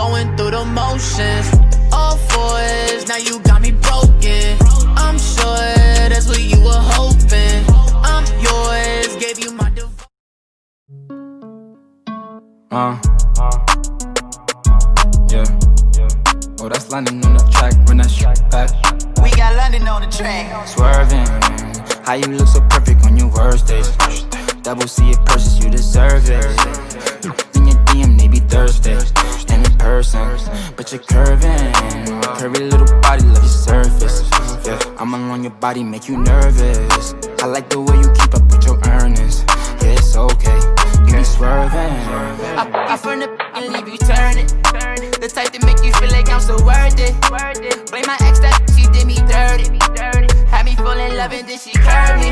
going through the motions. All fours, now you got me broken. I'm sure that's what you were hoping. I'm yours, gave you my devotion. Yeah. Oh, that's London on the track, run that shit back. We got London on the track. Swerving, how you look so perfect on your worst days. Double C it purchase, you deserve it. In your DM, they be Thursday. And in person, but you're curving. Curvy little body, love your surface. Yeah, I'm along your body, make you nervous. I like the way you keep up with your earnings. Yeah, it's okay, you be swerving. I from the and leave you turning. The type to make you feel like I'm so worth it. Blame my ex that she did me dirty. Had me fall in love and then she curved me.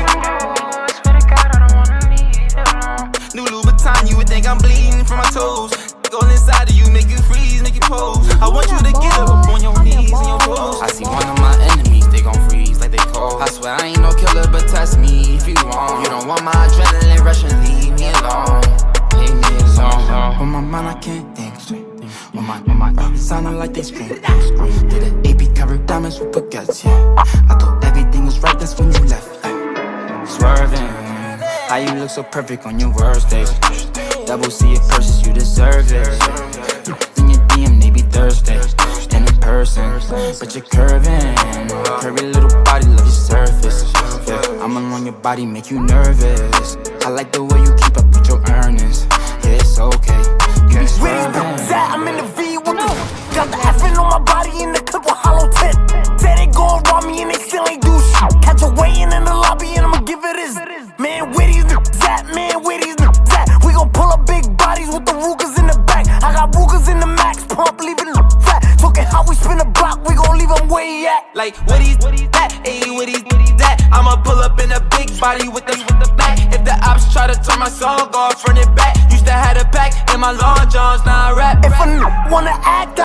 New Louboutin, you would think I'm bleeding from my toes. Goes inside of you, make you freeze, make you pose. I want you to get up on your knees and your toes. I see one of my enemies, they gon' freeze like they cold. I swear I ain't no killer, but test me if you want. You don't want my adrenaline rushing, leave me alone. Leave me alone. On my mind, I can't think straight. On my sounding like they scream. Did an AP covered diamonds with baguettes, yeah. I thought everything was right, that's when you left. Swerving, how you look so perfect on your worst days. Double C it purchase, you deserve it. In your DM, they be Thursday. And in person, but you're curving. Curvy little body, love your surface. Yeah, I'm along your body, make you nervous. I like the way you keep up with your earnings. Yeah, it's okay, you be swerving. I'm in the V with the got the effing on my body in the clip with hollow tip. Say they gon' rob me and they still ain't do shit. Catch a weighing in the lobby and I'ma give it his. Man, where these at? Man, where these at? We gon' pull up big bodies with the Rugers in the back. I got Rugers in the max pump, leaving them flat. Talking how we spin a block, we gon' leave them where he at. Like, what he's that? Ayy, what he's that? I'ma pull up in a big body with the back. If the ops try to turn my song off, run it back. Used to have a pack in my long johns, now I rap. If a wanna act